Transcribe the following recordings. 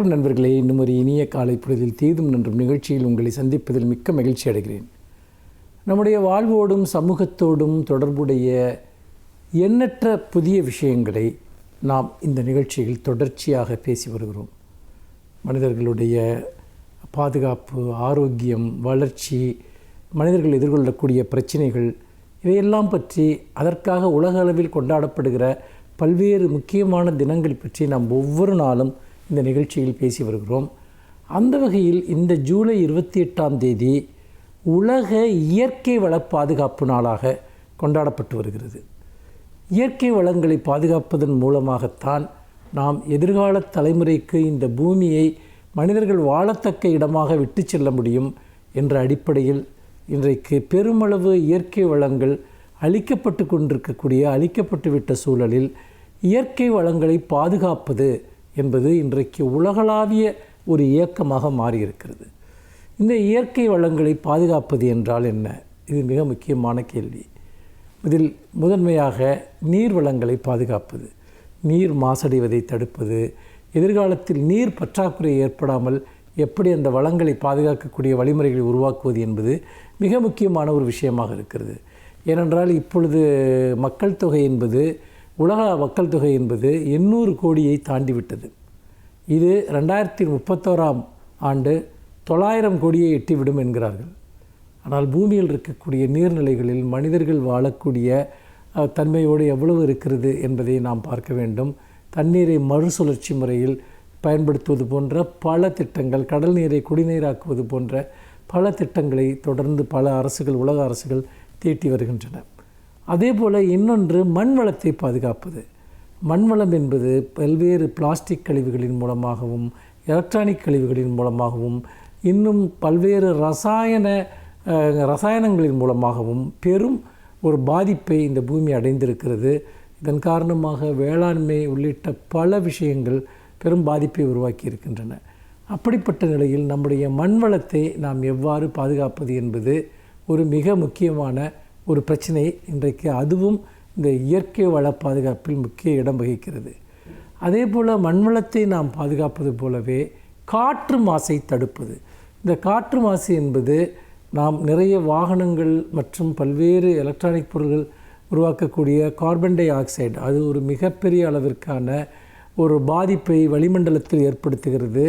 வணக்கம் நண்பர்களே. இன்னும் ஒரு இனிய காலை பொழுதில் தீதும் நன்றும் நிகழ்ச்சியில் உங்களை சந்திப்பதில் மிக்க மகிழ்ச்சி அடைகிறேன். நம்முடைய வாழ்வோடும் சமூகத்தோடும் தொடர்புடைய எண்ணற்ற புதிய விஷயங்களை நாம் இந்த நிகழ்ச்சியில் தொடர்ச்சியாக பேசி வருகிறோம். மனிதர்களுடைய பாதுகாப்பு, ஆரோக்கியம், வளர்ச்சி, மனிதர்கள் எதிர்கொள்ளக்கூடிய பிரச்சனைகள், இவையெல்லாம் பற்றி, அதற்காக உலக அளவில் கொண்டாடப்படுகிற பல்வேறு முக்கியமான தினங்கள் பற்றி நாம் ஒவ்வொரு நாளும் இந்த நிகழ்ச்சியில் பேசி வருகிறோம். அந்த வகையில் இந்த ஜூலை 28 உலக இயற்கை வள பாதுகாப்பு நாளாக கொண்டாடப்பட்டு வருகிறது. இயற்கை வளங்களை பாதுகாப்பதன் மூலமாகத்தான் நாம் எதிர்கால தலைமுறைக்கு இந்த பூமியை மனிதர்கள் வாழத்தக்க இடமாக விட்டு செல்ல முடியும் என்ற அடிப்படையில் இன்றைக்கு பெருமளவு இயற்கை வளங்கள் அழிக்கப்பட்டுவிட்ட சூழலில் இயற்கை வளங்களை பாதுகாப்பது என்பது இன்றைக்கு உலகளாவிய ஒரு இயக்கமாக மாறியிருக்கிறது. இந்த இயற்கை வளங்களை பாதுகாப்பது என்றால் என்ன? இது மிக முக்கியமான கேள்வி. இதில் முதன்மையாக நீர் வளங்களை பாதுகாப்பது, நீர் மாசடைவதை தடுப்பது, எதிர்காலத்தில் நீர் பற்றாக்குறை ஏற்படாமல் எப்படி அந்த வளங்களை பாதுகாக்கக்கூடிய வழிமுறைகளை உருவாக்குவது என்பது மிக முக்கியமான ஒரு விஷயமாக இருக்கிறது. ஏனென்றால் இப்பொழுது உலக மக்கள் தொகை என்பது 800 கோடியை தாண்டிவிட்டது. இது 2031 900 கோடியை எட்டிவிடும் என்கிறார்கள். ஆனால் பூமியில் இருக்கக்கூடிய நீர்நிலைகளில் மனிதர்கள் வாழக்கூடிய தன்மையோடு எவ்வளவு இருக்கிறது என்பதை நாம் பார்க்க வேண்டும். தண்ணீரை மறுசுழற்சி முறையில் பயன்படுத்துவது போன்ற பல திட்டங்கள், கடல் நீரை குடிநீராக்குவது போன்ற பல திட்டங்களை தொடர்ந்து பல அரசுகள், உலக அரசுகள் தீட்டி வருகின்றன. அதே போல் இன்னொன்று மண் வளத்தை பாதுகாப்பது. மண்வளம் என்பது பல்வேறு பிளாஸ்டிக் கழிவுகளின் மூலமாகவும், எலக்ட்ரானிக் கழிவுகளின் மூலமாகவும், இன்னும் பல்வேறு ரசாயனங்களின் மூலமாகவும் பெரும் ஒரு பாதிப்பை இந்த பூமி அடைந்திருக்கிறது. இதன் காரணமாக வேளாண்மை உள்ளிட்ட பல விஷயங்கள் பெரும் பாதிப்பை உருவாக்கி இருக்கின்றன. அப்படிப்பட்ட நிலையில் நம்முடைய மண்வளத்தை நாம் எவ்வாறு பாதுகாப்பது என்பது ஒரு மிக முக்கியமான ஒரு பிரச்சனை. இன்றைக்கு அதுவும் இந்த இயற்கை வள பாதுகாப்பில் முக்கிய இடம் வகிக்கிறது. அதே போல் மண்வளத்தை நாம் பாதுகாப்பது போலவே காற்று மாசை தடுப்பது. இந்த காற்று மாசு என்பது நாம் நிறைய வாகனங்கள் மற்றும் பல்வேறு எலக்ட்ரானிக் பொருட்கள் உருவாக்கக்கூடிய கார்பன் டை ஆக்சைடு, அது ஒரு மிகப்பெரிய அளவிற்கான ஒரு பாதிப்பை வளிமண்டலத்தில் ஏற்படுத்துகிறது.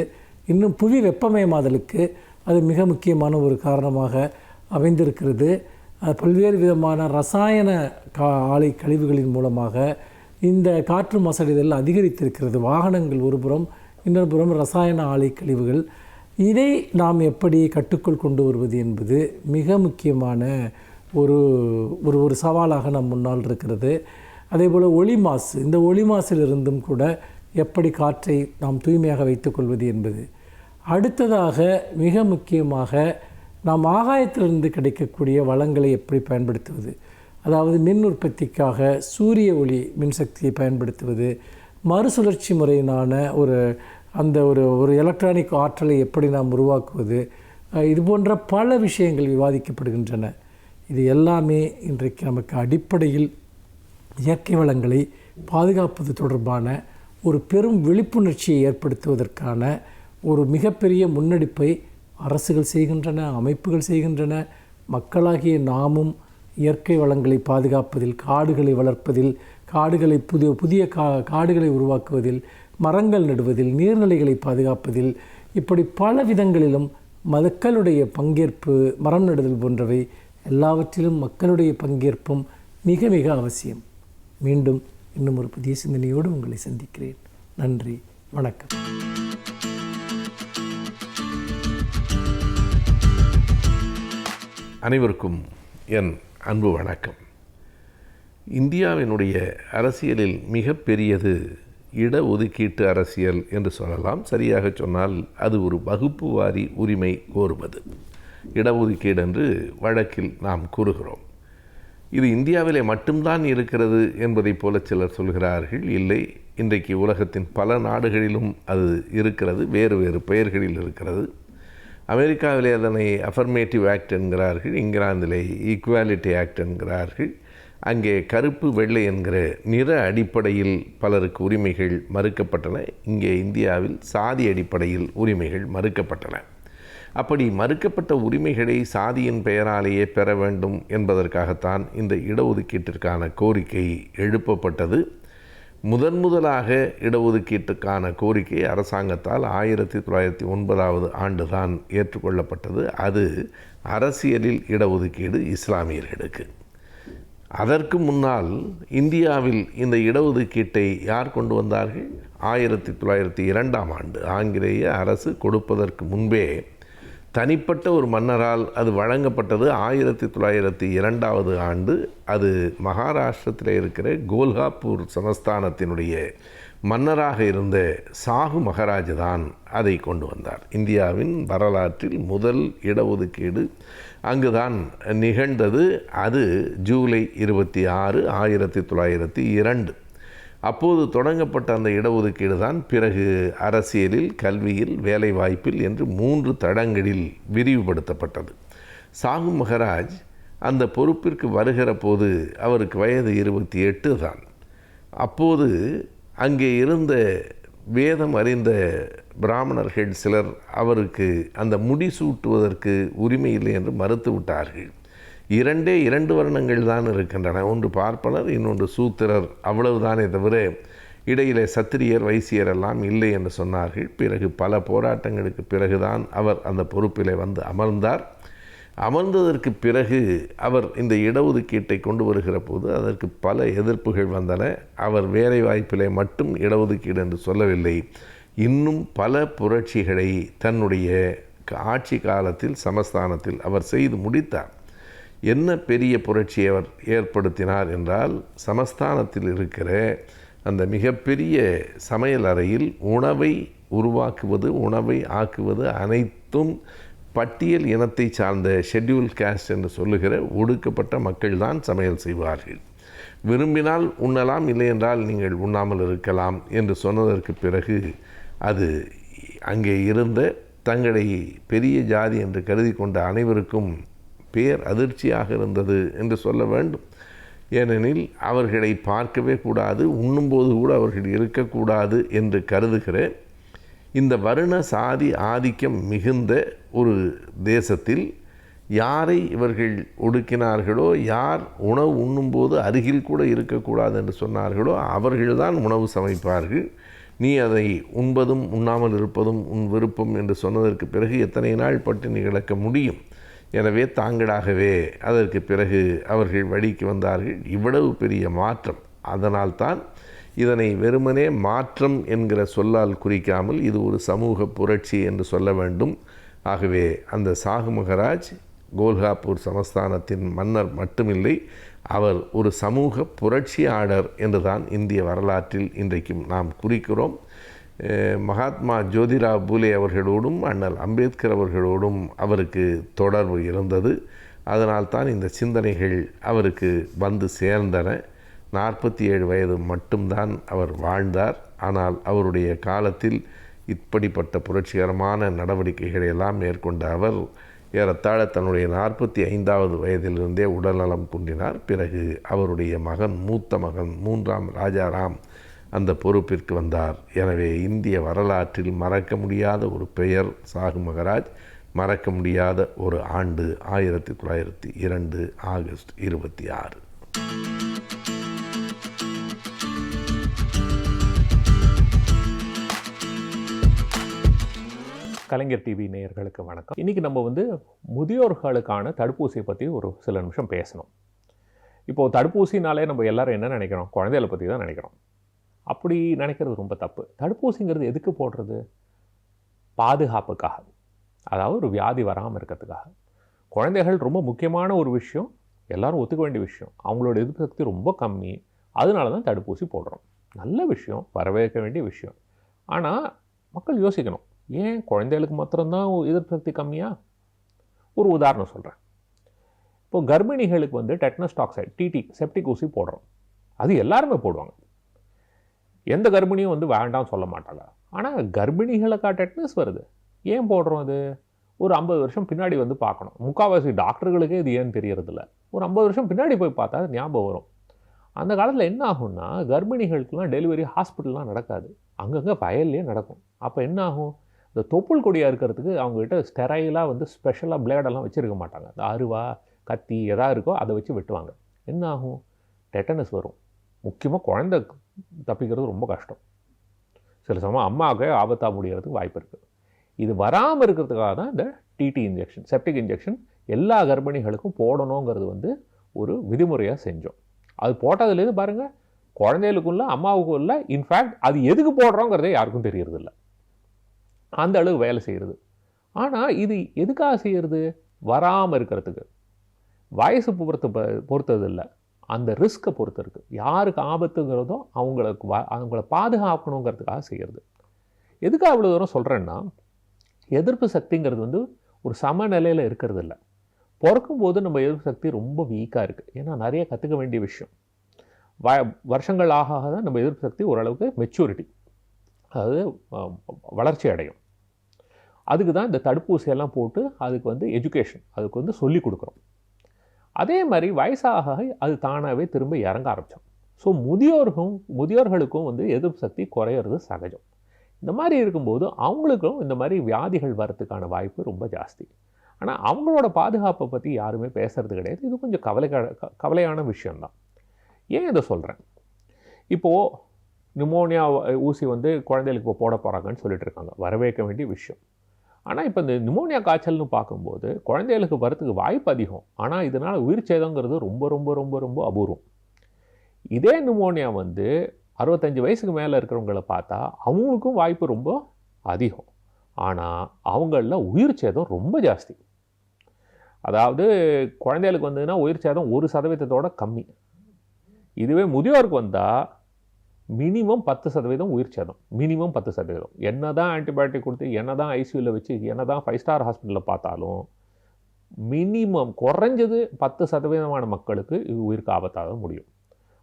இன்னும் புவி வெப்பமயமாதலுக்கு அது மிக முக்கியமான ஒரு காரணமாக அமைந்திருக்கிறது. பல்வேறு விதமான ரசாயன ஆலை கழிவுகளின் மூலமாக இந்த காற்று மாசடைதல் அதிகரித்திருக்கிறது. வாகனங்கள் ஒரு புறம், இன்னொரு புறம் ரசாயன ஆலை கழிவுகள். இதை நாம் எப்படி கட்டுக்குள் கொண்டு வருவது என்பது மிக முக்கியமான ஒரு சவாலாக நம் முன்னால் இருக்கிறது. அதே போல் ஒளி மாசு, இந்த ஒளி மாசிலிருந்தும் கூட எப்படி காற்றை நாம் தூய்மையாக வைத்துக்கொள்வது என்பது. அடுத்ததாக மிக முக்கியமாக நாம் ஆகாயத்திலிருந்து கிடைக்கக்கூடிய வளங்களை எப்படி பயன்படுத்துவது, அதாவது மின் உற்பத்திக்காக சூரிய ஒளி மின்சக்தியை பயன்படுத்துவது, மறுசுழற்சி முறையிலான ஒரு எலக்ட்ரானிக் ஆற்றலை எப்படி நாம் உருவாக்குவது, இது போன்ற பல விஷயங்கள் விவாதிக்கப்படுகின்றன. இது எல்லாமே இன்றைக்கு நமக்கு அடிப்படையில் இயற்கை வளங்களை பாதுகாப்பது தொடர்பான ஒரு பெரும் விழிப்புணர்ச்சியை ஏற்படுத்துவதற்கான ஒரு மிகப்பெரிய முன்னெடுப்பை அரசுகள் செய்கின்றன, அமைப்புகள் செய்கின்றன. மக்களாகிய நாமும் இயற்கை வளங்களை பாதுகாப்பதில், காடுகளை வளர்ப்பதில், புதிய காடுகளை உருவாக்குவதில், மரங்கள் நடுவதில், நீர்நிலைகளை பாதுகாப்பதில், இப்படி பல விதங்களிலும் மக்களுடைய பங்கேற்பு, மரம் நடுதல் போன்றவை எல்லாவற்றிலும் மக்களுடைய பங்கேற்பும் மிக மிக அவசியம். மீண்டும் இன்னும் ஒரு புதிய சிந்தனையோடு உங்களை சந்திக்கிறேன். நன்றி, வணக்கம். அனைவருக்கும் என் அன்பு வணக்கம். இந்தியாவினுடைய அரசியலில் மிகப்பெரியது இடஒதுக்கீட்டு அரசியல் என்று சொல்லலாம். சரியாக சொன்னால் அது ஒரு வகுப்பு வாரி உரிமை கோருவது. இடஒதுக்கீடு என்று வழக்கில் நாம் கூறுகிறோம். இது இந்தியாவிலே மட்டும்தான் இருக்கிறது என்பதை போல சிலர் சொல்கிறார்கள். இல்லை, இன்றைக்கு உலகத்தின் பல நாடுகளிலும் அது இருக்கிறது, வேறு வேறு பெயர்களில் இருக்கிறது. அமெரிக்காவிலே அதனை அஃபர்மேட்டிவ் ஆக்ட் என்கிறார்கள், இங்கிலாந்திலே ஈக்குவாலிட்டி ஆக்ட் என்கிறார்கள். அங்கே கருப்பு வெள்ளை என்கிற நிற அடிப்படையில் பலருக்கு உரிமைகள் மறுக்கப்பட்டன. இங்கே இந்தியாவில் சாதி அடிப்படையில் உரிமைகள் மறுக்கப்பட்டன. அப்படி மறுக்கப்பட்ட உரிமைகளை சாதியின் பெயராலேயே பெற வேண்டும் என்பதற்காகத்தான் இந்த இடஒதுக்கீட்டிற்கான கோரிக்கை எழுப்பப்பட்டது. முதலாக இடஒதுக்கீட்டுக்கான கோரிக்கை அரசாங்கத்தால் 1909 ஆண்டு தான் ஏற்றுக்கொள்ளப்பட்டது. அது அரசியலில் இடஒதுக்கீடு இஸ்லாமியர்களுக்கு. அதற்கு முன்னால் இந்தியாவில் இந்த இடஒதுக்கீட்டை யார் கொண்டு வந்தார்கள்? 1902 ஆண்டு ஆங்கிலேய அரசு கொடுப்பதற்கு முன்பே தனிப்பட்ட ஒரு மன்னரால் அது வழங்கப்பட்டது. 1902 ஆண்டு அது மகாராஷ்டிரத்தில் இருக்கிற கோல்ஹாப்பூர் சமஸ்தானத்தினுடைய மன்னராக இருந்த சாகு மகாராஜ் தான் அதை கொண்டு வந்தார். இந்தியாவின் வரலாற்றில் முதல் இடஒதுக்கீடு அங்குதான் நிகழ்ந்தது. அது ஜூலை 26, 1902. அப்போது தொடங்கப்பட்ட அந்த இடஒதுக்கீடு தான் பிறகு அரசியலில், கல்வியில், வேலைவாய்ப்பில் என்று 3 தடங்களில் விரிவுபடுத்தப்பட்டது. சாகு மகாராஜ் அந்த பொறுப்பிற்கு வருகிற போது அவருக்கு வயது 28 தான். அப்போது அங்கே இருந்த வேதம் அறிந்த பிராமணர்கள் சிலர் அவருக்கு அந்த முடிசூட்டுவதற்கு உரிமை இல்லை என்று மறுத்து விட்டார்கள். 2 வருணங்கள் தான் இருக்கின்றன. ஒன்று பார்ப்பனர், இன்னொன்று சூத்திரர், அவ்வளவுதானே தவிர இடையிலே சத்திரியர், வைசியர் எல்லாம் இல்லை என்று சொன்னார்கள். பிறகு பல போராட்டங்களுக்கு பிறகுதான் அவர் அந்த பொறுப்பிலே வந்து அமர்ந்தார். அமர்ந்ததற்கு பிறகு அவர் இந்த இடஒதுக்கீட்டை கொண்டு வருகிற போது அதற்கு பல எதிர்ப்புகள் வந்தன. அவர் வேலைவாய்ப்பிலே மட்டும் இடஒதுக்கீடு என்று சொல்லவில்லை, இன்னும் பல புரட்சிகளை தன்னுடைய ஆட்சி காலத்தில் சமஸ்தானத்தில் அவர் செய்து முடித்தார். என்ன பெரிய புரட்சியை அவர் ஏற்படுத்தினார் என்றால், சமஸ்தானத்தில் இருக்கிற அந்த மிகப்பெரிய சமையல் அறையில் உணவை உருவாக்குவது, உணவை ஆக்குவது அனைத்தும் பட்டியல் இனத்தை சார்ந்த ஷெட்யூல் காஸ்ட் என்று சொல்லுகிற ஒடுக்கப்பட்ட மக்கள் தான் சமையல் செய்வார்கள். விரும்பினால் உண்ணலாம், இல்லை என்றால் நீங்கள் உண்ணாமல் இருக்கலாம் என்று சொன்னதற்கு பிறகு அது அங்கே இருந்த தங்களை பெரிய ஜாதி என்று கருதி கொண்ட அனைவருக்கும் பேர் அதிர்ச்சியாக இருந்தது என்று சொல்ல வேண்டும். ஏனெனில் அவர்களை பார்க்கவே கூடாது, உண்ணும்போது கூட அவர்கள் இருக்கக்கூடாது என்று கருதுகிற இந்த வருண சாதி ஆதிக்கம் மிகுந்த ஒரு தேசத்தில் யாரை இவர்கள் ஒடுக்கினார்களோ, யார் உணவு உண்ணும்போது அருகில் கூட இருக்கக்கூடாது என்று சொன்னார்களோ அவர்கள்தான் உணவு சமைப்பார்கள். நீ அதை உண்பதும் உண்ணாமல் இருப்பதும் உன் விருப்பம் என்று சொன்னதற்கு பிறகு எத்தனை நாள் பட்டினி கிடக்க முடியும்? எனவே தாங்களாகவே அதற்கு பிறகு அவர்கள் வழிக்கு வந்தார்கள். இவ்வளவு பெரிய மாற்றம். அதனால்தான் இதனை வெறுமனே மாற்றம் என்கிற சொல்லால் குறிக்காமல் இது ஒரு சமூக புரட்சி என்று சொல்ல வேண்டும். ஆகவே அந்த சாகு மகாராஜ் கோல்ஹாப்பூர் சமஸ்தானத்தின் மன்னர் மட்டுமில்லை, அவர் ஒரு சமூக புரட்சியாளர் என்றுதான் இந்திய வரலாற்றில் இன்றைக்கும் நாம் குறிக்கிறோம். மகாத்மா ஜோதிராவ் பூலே அவர்களோடும் அண்ணல் அம்பேத்கர் அவர்களோடும் அவருக்கு தொடர்பு இருந்தது. அதனால்தான் இந்த சிந்தனைகள் அவருக்கு வந்து சேர்ந்தன. 47 வயது மட்டும்தான் அவர் வாழ்ந்தார். ஆனால் அவருடைய காலத்தில் இப்படிப்பட்ட புரட்சிகரமான நடவடிக்கைகளை எல்லாம் மேற்கொண்ட அவர் ஏறத்தாழ தன்னுடைய 45வது வயதிலிருந்தே உடல்நலம் குன்றினார். பிறகு அவருடைய மகன், மூத்த மகன் 3ஆம் ராஜாராம் அந்த பொறுப்பிற்கு வந்தார். எனவே இந்திய வரலாற்றில் மறக்க முடியாத ஒரு பெயர் சாகு மகாராஜ், மறக்க முடியாத ஒரு ஆண்டு 1902 ஆகஸ்ட் 26. கலைஞர் டிவி நேயர்களுக்கு வணக்கம். இன்றைக்கி நம்ம முதியோர்களுக்கான தடுப்பூசியை பற்றி ஒரு சில நிமிஷம் பேசணும். இப்போது தடுப்பூசினாலே நம்ம எல்லோரும் என்ன நினைக்கிறோம்? குழந்தைகளை பற்றி தான் நினைக்கிறோம். அப்படி நினைக்கிறது ரொம்ப தப்பு. தடுப்பூசிங்கிறது எதுக்கு போடுறது? பாதுகாப்புக்காக, அதாவது ஒரு வியாதி வராமல் இருக்கிறதுக்காக. குழந்தைகள் ரொம்ப முக்கியமான ஒரு விஷயம், எல்லோரும் ஒத்துக்க வேண்டிய விஷயம். அவங்களோட எதிர்ப்பு சக்தி ரொம்ப கம்மி, அதனால தான் தடுப்பூசி போடுறோம். நல்ல விஷயம், வரவேற்க வேண்டிய விஷயம். ஆனால் மக்கள் யோசிக்கணும், ஏன் குழந்தைகளுக்கு மாத்திரம்தான் எதிர்ப்பு சக்தி கம்மியா? ஒரு உதாரணம் சொல்கிறேன். இப்போது கர்ப்பிணிகளுக்கு டெட்னஸ் டாக்சைடு, டிடி, செப்டிக் ஊசி போடுறோம். அது எல்லாருமே போடுவாங்க. எந்த கர்ப்பிணியும் வேண்டாம் சொல்ல மாட்டாங்க. ஆனால் கர்ப்பிணிகளுக்கா டெட்னஸ் வருது? ஏன் போடுறோம்? அது ஒரு 50 வருஷம் பின்னாடி பார்க்கணும். முக்கால்வாசி டாக்டர்களுக்கே இது ஏன்னு தெரியறதில்ல. ஒரு 50 வருஷம் பின்னாடி போய் பார்த்தா ஞாபகம் வரும். அந்த காலத்தில் என்ன ஆகும்னா, கர்ப்பிணிகளுக்கெல்லாம் டெலிவரி ஹாஸ்பிட்டல்லாம் நடக்காது, அங்கங்கே வயல்லே நடக்கும். அப்போ என்ன ஆகும், இந்த தொப்புள் கொடியாக இருக்கிறதுக்கு அவங்ககிட்ட ஸ்டெரைலாக வந்து ஸ்பெஷலாக பிளேடெல்லாம் வச்சுருக்க மாட்டாங்க. அந்த அருவா கத்தி எதாவது இருக்கோ அதை வச்சு வெட்டுவாங்க. என்ன ஆகும், டெட்டனஸ் வரும். முக்கியமாக குழந்தை தப்பிக்கிறது ரொம்ப கஷ்டம். சில சமயம் அம்மாவுக்கு ஆபத்தாக முடிகிறதுக்கு வாய்ப்பு இருக்குது. இது வராமல் இருக்கிறதுக்காக தான் இந்த டிடி இன்ஜெக்ஷன், செப்டிக் இன்ஜெக்ஷன் எல்லா கர்ப்பிணிகளுக்கும் போடணுங்கிறது வந்து ஒரு விதிமுறையாக செஞ்சோம். அது போட்டதுலேருந்து பாருங்கள், குழந்தைகளுக்குள்ள அம்மாவுக்கும் இல்லை. இன்ஃபேக்ட் அது எதுக்கு போடுறோங்கிறதே யாருக்கும் தெரியறதில்ல. அந்த அளவு வேலை செய்கிறது. ஆனால் இது எதுக்காக செய்கிறது, வராமல் இருக்கிறதுக்கு. வயசு பொறுத்தது இல்லை, அந்த ரிஸ்க்கை பொறுத்து இருக்குது. யாருக்கு ஆபத்துங்கிறதோ அவங்கள பாதுகாக்கணுங்கிறதுக்காக செய்கிறது. எதுக்காக அவ்வளோ தூரம் சொல்கிறேன்னா, எதிர்ப்பு சக்திங்கிறது வந்து ஒரு சமநிலையில் இருக்கிறது இல்லை. பிறக்கும்போது நம்ம எதிர்ப்பு சக்தி ரொம்ப வீக்காக இருக்குது. ஏன்னா நிறைய கற்றுக்க வேண்டிய விஷயம். வருஷங்கள் ஆக தான் நம்ம எதிர்ப்பு சக்தி ஓரளவுக்கு மெச்சூரிட்டி, அதாவது வளர்ச்சி அடையும். அதுக்கு தான் இந்த தடுப்பூசியெல்லாம் போட்டு அதுக்கு வந்து எஜுகேஷன், அதுக்கு வந்து சொல்லிக் கொடுக்குறோம். அதே மாதிரி வயசாக அது தானாகவே திரும்ப இறங்க ஆரம்பித்தோம். ஸோ முதியோர்களுக்கும் வந்து எதிர்ப்பு சக்தி குறையிறது சகஜம். இந்த மாதிரி இருக்கும்போது அவங்களுக்கும் இந்த மாதிரி வியாதிகள் வரத்துக்கான வாய்ப்பு ரொம்ப ஜாஸ்தி. ஆனால் அவங்களோட பாதுகாப்பை பற்றி யாருமே பேசுகிறது கிடையாது. இது கொஞ்சம் கவலையான விஷயந்தான். ஏன் இதை சொல்கிறேன், இப்போது நிமோனியா ஊசி வந்து குழந்தைகளுக்கு இப்போ போட போகிறாங்கன்னு சொல்லிட்டு இருக்காங்க, வரவேற்க வேண்டிய விஷயம். ஆனால் இப்போ இந்த நிமோனியா காய்ச்சல்னு பார்க்கும்போது குழந்தைகளுக்கு வரத்துக்கு வாய்ப்பு அதிகம். ஆனால் இதனால் உயிர் சேதங்கிறது ரொம்ப ரொம்ப ரொம்ப ரொம்ப அபூர்வம். இதே நிமோனியா வந்து 65 வயசுக்கு மேலே இருக்கிறவங்களை பார்த்தா அவங்களுக்கும் வாய்ப்பு ரொம்ப அதிகம். ஆனால் அவங்களில் உயிர் சேதம் ரொம்ப ஜாஸ்தி. அதாவது குழந்தைகளுக்கு வந்ததுன்னா உயிர் சேதம் 1% கம்மி. இதுவே முதியோருக்கு வந்தால் மினிமம் 10% உயிர் சேதம், மினிமம் 10%. என்ன தான் ஆன்டிபயோட்டிக் கொடுத்து, என்ன தான் ஐசியூவில் வச்சு, என்ன தான் 5 ஸ்டார் ஹாஸ்பிட்டலில் பார்த்தாலும் மினிமம் குறைஞ்சது 10% மக்களுக்கு இது உயிருக்கு ஆபத்தாக முடியும்.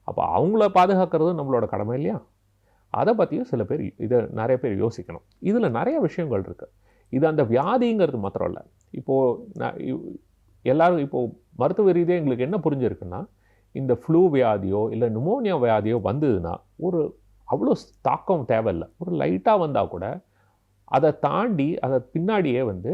அப்போ அவங்கள பாதுகாக்கிறது நம்மளோட கடமை இல்லையா? அதை பற்றியும் சில பேர் நிறைய பேர் யோசிக்கணும். இதில் நிறைய விஷயங்கள் இருக்குது. இது அந்த வியாதிங்கிறது மாத்திரம் இல்லை. இப்போது எல்லோரும் இப்போது மருத்துவ ரீதியாக எங்களுக்கு என்ன புரிஞ்சிருக்குன்னா, இந்த ஃப்ளூ வியாதியோ இல்லை நிமோனியா வியாதியோ வந்ததுன்னா ஒரு அவ்வளோ தாக்கம் தேவையில்லை. ஒரு லைட்டாக வந்தால் கூட அதை தாண்டி அதை பின்னாடியே வந்து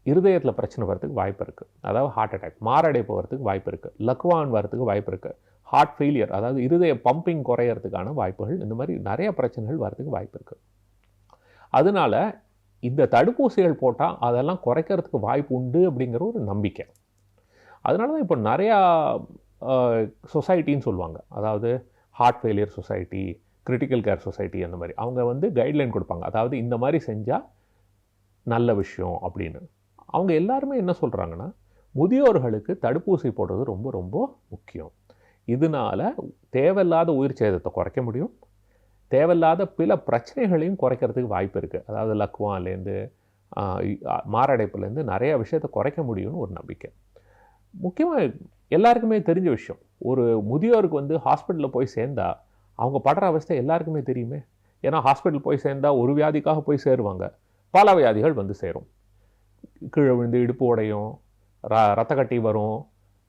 இருதயத்தில் பிரச்சனை வரதுக்கு வாய்ப்பு இருக்குது. அதாவது ஹார்ட் அட்டாக், மாரடைப்பு வரதுக்கு வாய்ப்பு இருக்குது, லக்வான் வரதுக்கு வாய்ப்பு இருக்குது, ஹார்ட் ஃபெயிலியர், அதாவது இருதய பம்பிங் குறையிறதுக்கான வாய்ப்புகள், இந்த மாதிரி நிறைய பிரச்சனைகள் வரதுக்கு வாய்ப்பு இருக்குது. அதனால் இந்த தடுப்பூசிகள் போட்டால் அதெல்லாம் குறைக்கிறதுக்கு வாய்ப்பு உண்டு அப்படிங்கிற ஒரு நம்பிக்கை. அதனால தான் இப்போ நிறையா சொசைட்டின்னு சொல்லுவாங்க, அதாவது heart failure society, critical care society, அந்த மாதிரி அவங்க வந்து கைட்லைன் கொடுப்பாங்க. அதாவது இந்த மாதிரி செஞ்சால் நல்ல விஷயம் அப்படின்னு. அவங்க எல்லாருமே என்ன சொல்கிறாங்கன்னா, முதியோர்களுக்கு தடுப்பூசி போடுறது ரொம்ப ரொம்ப முக்கியம். இதனால் தேவையில்லாத உயிர் சேதத்தை குறைக்க முடியும், தேவையில்லாத பல பிரச்சனைகளையும் குறைக்கிறதுக்கு வாய்ப்பு இருக்குது. அதாவது லக்வான்லேருந்து மாரடைப்புலேருந்து நிறைய விஷயத்தை குறைக்க முடியும்னு ஒரு நம்பிக்கை. முக்கியமாக எல்லாருக்குமே தெரிஞ்ச விஷயம், ஒரு முதியோருக்கு வந்து ஹாஸ்பிட்டலில் போய் சேர்ந்தால் அவங்க படுற அவஸ்தை எல்லாருக்குமே தெரியுமே. ஏன்னா ஹாஸ்பிட்டல் போய் சேர்ந்தால் ஒரு வியாதிக்காக போய் சேருவாங்க, பல வியாதிகள் வந்து சேரும். கீழே விழுந்து இடுப்பு உடையும், ரத்த கட்டி வரும்,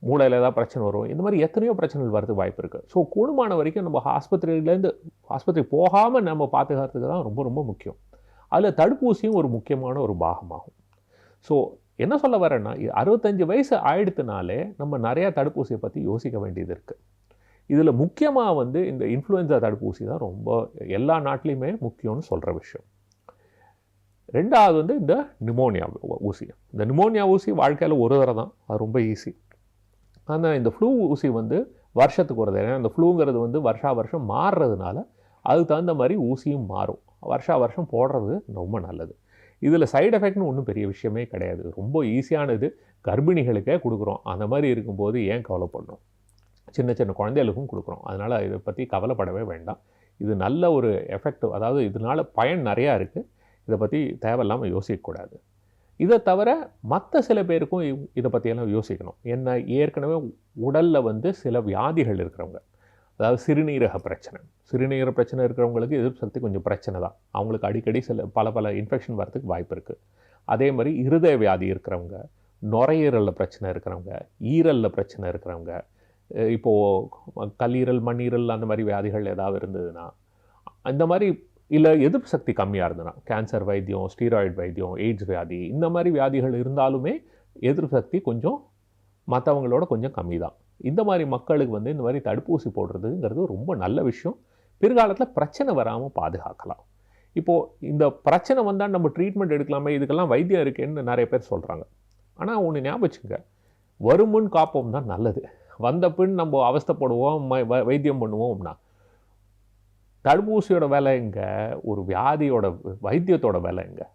மூளையில் ஏதாவது பிரச்சனை வரும், இந்த மாதிரி எத்தனையோ பிரச்சனைகள் வரதுக்கு வாய்ப்பு இருக்குது. ஸோ கூடுமான வரைக்கும் நம்ம ஆஸ்பத்திரி போகாமல் நம்ம பாதுகாக்கிறதுக்கு தான் ரொம்ப ரொம்ப முக்கியம். அதில் தடுப்பூசியும் ஒரு முக்கியமான ஒரு பாகமாகும். ஸோ என்ன சொல்ல வரேன்னா, 65 வயசு ஆயிடுத்துனாலே நம்ம நிறையா தடுப்பூசியை பற்றி யோசிக்க வேண்டியது இருக்குது. இதில் முக்கியமாக வந்து இந்த இன்ஃப்ளூயன்ஸா தடுப்பூசி தான் ரொம்ப எல்லா நாட்டிலையுமே முக்கியம்னு சொல்கிற விஷயம். ரெண்டாவது வந்து இந்த நிமோனியா ஊசி. இந்த நிமோனியா ஊசி வாழ்க்கையில் ஒரு தடவை தான், அது ரொம்ப ஈஸி. ஆனால் இந்த ஃப்ளூ ஊசி வந்து வருஷத்துக்கு ஒரு தடவை. ஏன்னா இந்த ஃப்ளூங்கிறது வந்து வருஷம் மாறுறதுனால அதுக்கு தகுந்த மாதிரி ஊசியும் மாறும். வருஷம் போடுறது ரொம்ப நல்லது. இதில் சைடு எஃபெக்ட்னு ஒன்றும் பெரிய விஷயமே கிடையாது, ரொம்ப ஈஸியானது. கர்ப்பிணிகளுக்கே கொடுக்குறோம், அந்த மாதிரி இருக்கும்போது ஏன் கவலைப்படணும்? சின்ன சின்ன குழந்தைகளுக்கும் கொடுக்குறோம். அதனால் இதை பற்றி கவலைப்படவே வேண்டாம். இது நல்ல ஒரு எஃபெக்ட், அதாவது இதனால் பயன் நிறையா இருக்குது. இதை பற்றி தேவையில்லாமல் யோசிக்கக்கூடாது. இதை தவிர மற்ற சில பேருக்கும் இதை பற்றியெல்லாம் யோசிக்கணும். என்ன, ஏற்கனவே உடலில் வந்து சில வியாதிகள் இருக்கிறவங்க, அதாவது சிறுநீரக பிரச்சனை இருக்கிறவங்களுக்கு எதிர்ப்பு சக்தி கொஞ்சம் பிரச்சனை தான். அவங்களுக்கு அடிக்கடி பல இன்ஃபெக்ஷன் வரதுக்கு வாய்ப்பு இருக்குது. அதே மாதிரி இருதய வியாதி இருக்கிறவங்க, நுரையீரலில் பிரச்சனை இருக்கிறவங்க, ஈரலில் பிரச்சனை இருக்கிறவங்க, இப்போது கல்லீரல் மண்ணீரல் அந்த மாதிரி வியாதிகள் ஏதாவது இருந்ததுன்னா, இந்த மாதிரி இல்லை எதிர்ப்பு சக்தி கம்மியாக இருந்ததுன்னா, கேன்சர் வைத்தியம், ஸ்டீராய்டு வைத்தியம், எய்ட்ஸ் வியாதி, இந்த மாதிரி வியாதிகள் இருந்தாலுமே எதிர்ப்பு சக்தி கொஞ்சம் மற்றவங்களோட கொஞ்சம் கம்மி தான். இந்த மாதிரி மக்களுக்கு வந்து இந்த மாதிரி தடுப்பூசி போடுறதுங்கிறது ரொம்ப நல்ல விஷயம். பிற்காலத்தில் பிரச்சனை வராமல் பாதுகாக்கலாம். இப்போது இந்த பிரச்சனை வந்தால் நம்ம ட்ரீட்மெண்ட் எடுக்கலாமே, இதுக்கெல்லாம் வைத்தியம் இருக்கேன்னு நிறைய பேர் சொல்கிறாங்க. ஆனால் ஒன்று ஞாபகம் வச்சுங்க, வருமுன் காப்போம் தான் நல்லது. வந்த பின் நம்ம அவஸ்தைப்படுவோம், வைத்தியம் பண்ணுவோம்னா தடுப்பூசியோட விலை எங்கே, ஒரு வியாதியோட வைத்தியத்தோட விலை எங்கே?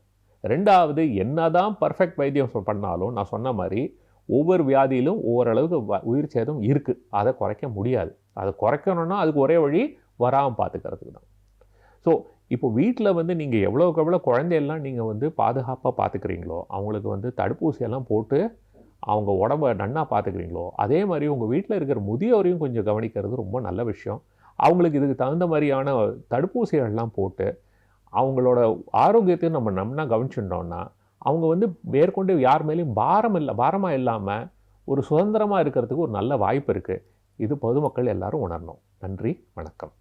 ரெண்டாவது, என்ன தான் பர்ஃபெக்ட் வைத்தியம் பண்ணாலும் நான் சொன்ன மாதிரி ஒவ்வொரு வியாதியிலும் ஓரளவுக்கு உயிர் சேதம் இருக்குது. அதை குறைக்க முடியாது. அதை குறைக்கணும்னா அதுக்கு ஒரே வழி வராமல் பார்த்துக்கிறதுக்கு தான். ஸோ இப்போ வீட்டில் வந்து நீங்கள் எவ்வளோக்கு எவ்வளோ குழந்தையெல்லாம் நீங்கள் வந்து பாதுகாப்பாக பார்த்துக்கிறீங்களோ, அவங்களுக்கு வந்து தடுப்பூசியெல்லாம் போட்டு அவங்க உடம்பை நன்னா பார்த்துக்கிறீங்களோ, அதே மாதிரி உங்கள் வீட்டில் இருக்கிற முதியோரையும் கொஞ்சம் கவனிக்கிறது ரொம்ப நல்ல விஷயம். அவங்களுக்கு இதுக்கு தகுந்த மாதிரியான தடுப்பூசிகள்லாம் போட்டு அவங்களோட ஆரோக்கியத்தையும் நம்ம நன்னா கவனிச்சுட்டோம்னா, அவங்க வந்து மேற்கொண்டு யார் மேலேயும் பாரமாக இல்லாமல் ஒரு சுதந்திரமாக இருக்கிறதுக்கு ஒரு நல்ல வாய்ப்பு இருக்குது. இது பொதுமக்கள் எல்லாரும் உணரணும். நன்றி, வணக்கம்.